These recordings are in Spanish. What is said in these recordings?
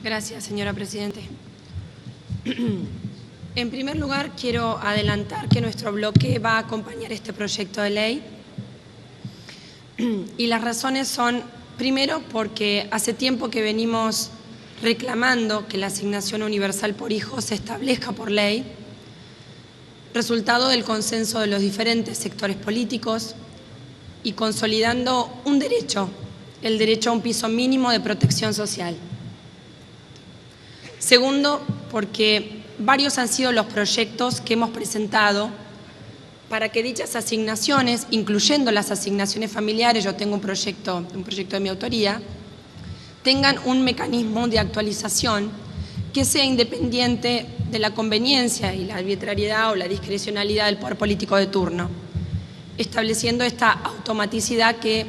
Gracias, señora Presidente. En primer lugar, quiero adelantar que nuestro bloque va a acompañar este proyecto de ley. Y las razones son, primero, porque hace tiempo que venimos reclamando que la asignación universal por hijo se establezca por ley, resultado del consenso de los diferentes sectores políticos y consolidando un derecho, el derecho a un piso mínimo de protección social. Segundo, porque varios han sido los proyectos que hemos presentado para que dichas asignaciones, incluyendo las asignaciones familiares, yo tengo un proyecto de mi autoría, tengan un mecanismo de actualización que sea independiente de la conveniencia y la arbitrariedad o la discrecionalidad del poder político de turno, estableciendo esta automaticidad que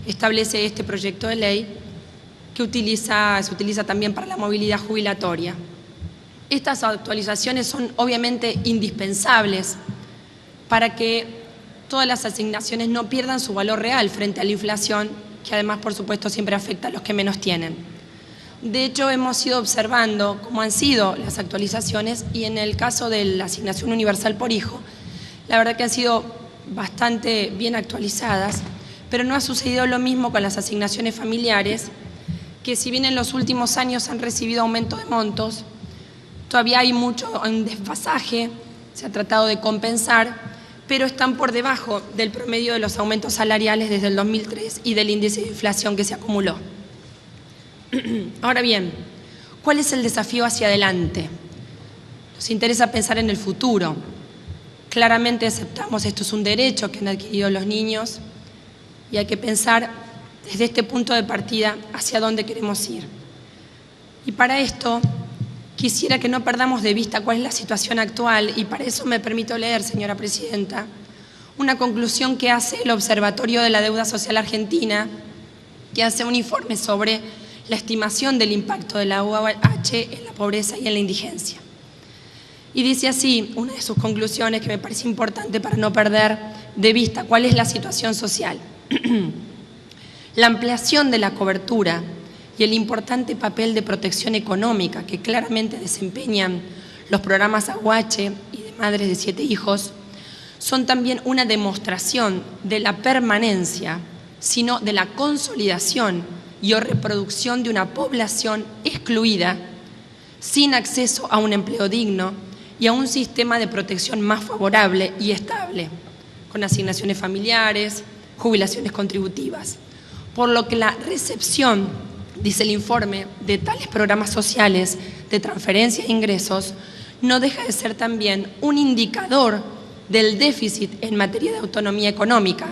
establece este proyecto de ley que se utiliza también para la movilidad jubilatoria. Estas actualizaciones son obviamente indispensables para que todas las asignaciones no pierdan su valor real frente a la inflación, que además, por supuesto, siempre afecta a los que menos tienen. De hecho, hemos ido observando cómo han sido las actualizaciones y en el caso de la asignación universal por hijo, la verdad que han sido bastante bien actualizadas, pero no ha sucedido lo mismo con las asignaciones familiares, que si bien en los últimos años han recibido aumento de montos, todavía hay mucho en desfasaje, se ha tratado de compensar, pero están por debajo del promedio de los aumentos salariales desde el 2003 y del índice de inflación que se acumuló. Ahora bien, ¿cuál es el desafío hacia adelante? Nos interesa pensar en el futuro. Claramente aceptamos esto es un derecho que han adquirido los niños y hay que pensar desde este punto de partida hacia dónde queremos ir. Y para esto quisiera que no perdamos de vista cuál es la situación actual y para eso me permito leer, señora Presidenta, una conclusión que hace el Observatorio de la Deuda Social Argentina, que hace un informe sobre la estimación del impacto de la UAH en la pobreza y en la indigencia. Y dice así, una de sus conclusiones que me parece importante para no perder de vista cuál es la situación social. La ampliación de la cobertura y el importante papel de protección económica que claramente desempeñan los programas AUH y de madres de 7 hijos son también una demostración de la permanencia, sino de la consolidación y o reproducción de una población excluida, sin acceso a un empleo digno y a un sistema de protección más favorable y estable, con asignaciones familiares, jubilaciones contributivas. Por lo que la recepción, dice el informe, de tales programas sociales de transferencia de ingresos no deja de ser también un indicador del déficit en materia de autonomía económica,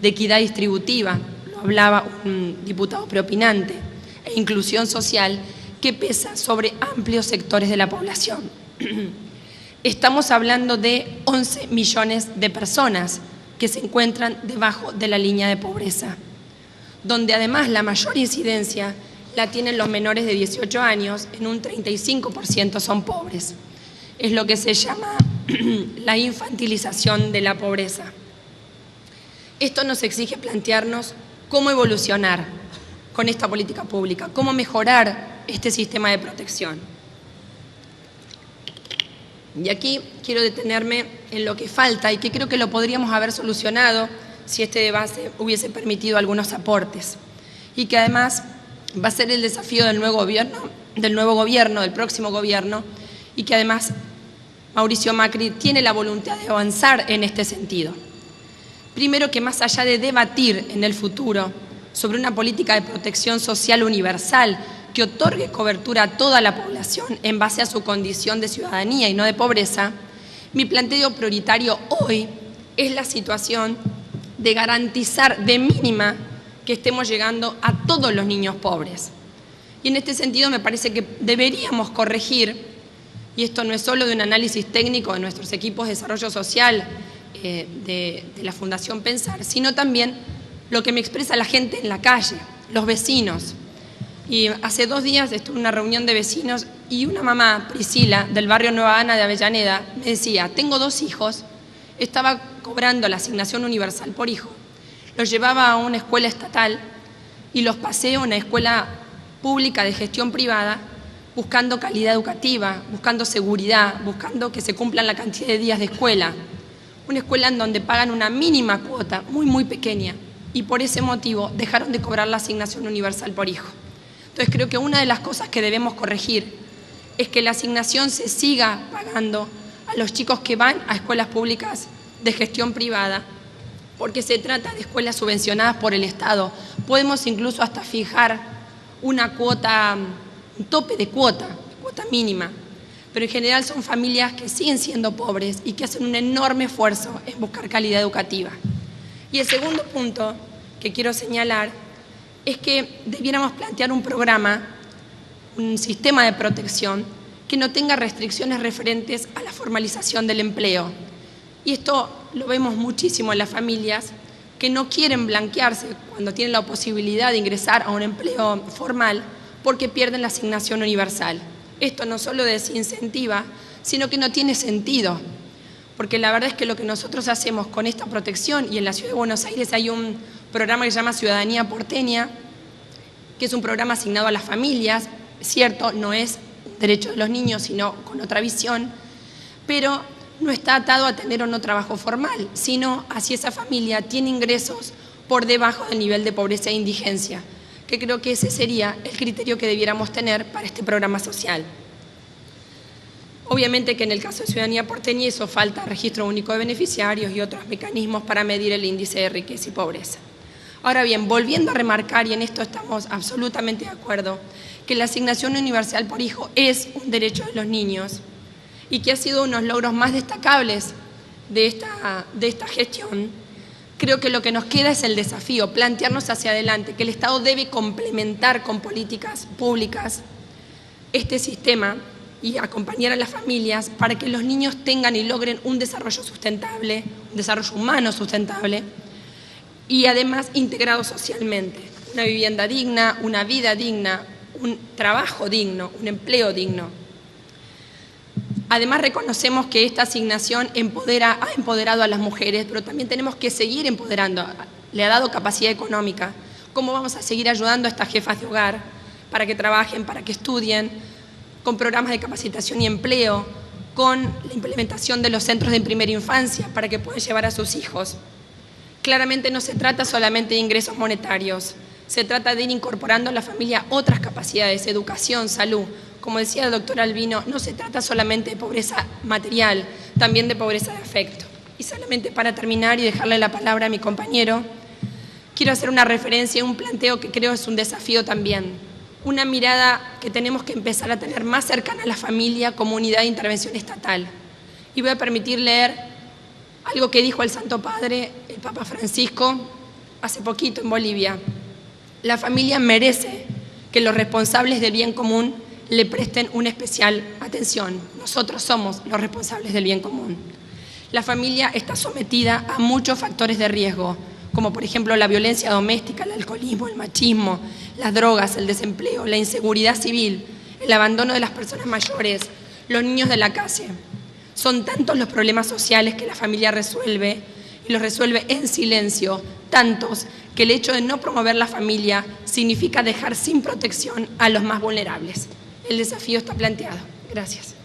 de equidad distributiva, lo hablaba un diputado preopinante, e inclusión social que pesa sobre amplios sectores de la población. Estamos hablando de 11 millones de personas que se encuentran debajo de la línea de pobreza, donde además la mayor incidencia la tienen los menores de 18 años, en un 35% son pobres. Es lo que se llama la infantilización de la pobreza. Esto nos exige plantearnos cómo evolucionar con esta política pública, cómo mejorar este sistema de protección. Y aquí quiero detenerme en lo que falta y que creo que lo podríamos haber solucionado si este debate hubiese permitido algunos aportes y que además va a ser el desafío del nuevo gobierno, del próximo gobierno, y que además Mauricio Macri tiene la voluntad de avanzar en este sentido. Primero, que más allá de debatir en el futuro sobre una política de protección social universal que otorgue cobertura a toda la población en base a su condición de ciudadanía y no de pobreza, mi planteo prioritario hoy es la situación de garantizar de mínima que estemos llegando a todos los niños pobres. Y en este sentido me parece que deberíamos corregir, y esto no es solo de un análisis técnico de nuestros equipos de desarrollo social de la Fundación Pensar, sino también lo que me expresa la gente en la calle, los vecinos. Y hace 2 días estuve en una reunión de vecinos y una mamá, Priscila, del barrio Nueva Ana de Avellaneda, me decía, tengo 2 hijos, estaba cobrando la asignación universal por hijo, los llevaba a una escuela estatal y los pasé a una escuela pública de gestión privada buscando calidad educativa, buscando seguridad, buscando que se cumplan la cantidad de días de escuela. Una escuela en donde pagan una mínima cuota, muy pequeña, y por ese motivo dejaron de cobrar la asignación universal por hijo. Entonces creo que una de las cosas que debemos corregir es que la asignación se siga pagando a los chicos que van a escuelas públicas de gestión privada, porque se trata de escuelas subvencionadas por el Estado. Podemos incluso hasta fijar una cuota, un tope de cuota mínima, pero en general son familias que siguen siendo pobres y que hacen un enorme esfuerzo en buscar calidad educativa. Y el segundo punto que quiero señalar es que debiéramos plantear un programa, un sistema de protección que no tenga restricciones referentes a la formalización del empleo. Y esto lo vemos muchísimo en las familias que no quieren blanquearse cuando tienen la posibilidad de ingresar a un empleo formal porque pierden la asignación universal. Esto no solo desincentiva, sino que no tiene sentido, porque la verdad es que lo que nosotros hacemos con esta protección, y en la Ciudad de Buenos Aires hay un programa que se llama Ciudadanía Porteña, que es un programa asignado a las familias, cierto, no es un derecho de los niños, sino con otra visión, pero no está atado a tener o no trabajo formal, sino a si esa familia tiene ingresos por debajo del nivel de pobreza e indigencia, que creo que ese sería el criterio que debiéramos tener para este programa social. Obviamente que en el caso de Ciudadanía Porteña hizo falta registro único de beneficiarios y otros mecanismos para medir el índice de riqueza y pobreza. Ahora bien, volviendo a remarcar, y en esto estamos absolutamente de acuerdo, que la asignación universal por hijo es un derecho de los niños y que ha sido uno de los logros más destacables de esta gestión, creo que lo que nos queda es el desafío, plantearnos hacia adelante, que el Estado debe complementar con políticas públicas este sistema y acompañar a las familias para que los niños tengan y logren un desarrollo sustentable, un desarrollo humano sustentable y además integrado socialmente. Una vivienda digna, una vida digna, un trabajo digno, un empleo digno. Además reconocemos que esta asignación ha empoderado a las mujeres, pero también tenemos que seguir empoderando, le ha dado capacidad económica. ¿Cómo vamos a seguir ayudando a estas jefas de hogar para que trabajen, para que estudien, con programas de capacitación y empleo, con la implementación de los centros de primera infancia para que puedan llevar a sus hijos? Claramente no se trata solamente de ingresos monetarios, se trata de ir incorporando a la familia otras capacidades, educación, salud. Como decía el doctor Albino, no se trata solamente de pobreza material, también de pobreza de afecto. Y solamente para terminar y dejarle la palabra a mi compañero, quiero hacer una referencia a un planteo que creo es un desafío también. Una mirada que tenemos que empezar a tener más cercana a la familia como unidad de intervención estatal. Y voy a permitir leer algo que dijo el Santo Padre, el Papa Francisco, hace poquito en Bolivia. La familia merece que los responsables del bien común le presten una especial atención. Nosotros somos los responsables del bien común. La familia está sometida a muchos factores de riesgo, como por ejemplo la violencia doméstica, el alcoholismo, el machismo, las drogas, el desempleo, la inseguridad civil, el abandono de las personas mayores, los niños de la calle. Son tantos los problemas sociales que la familia resuelve y los resuelve en silencio, tantos que el hecho de no promover la familia significa dejar sin protección a los más vulnerables. El desafío está planteado. Gracias.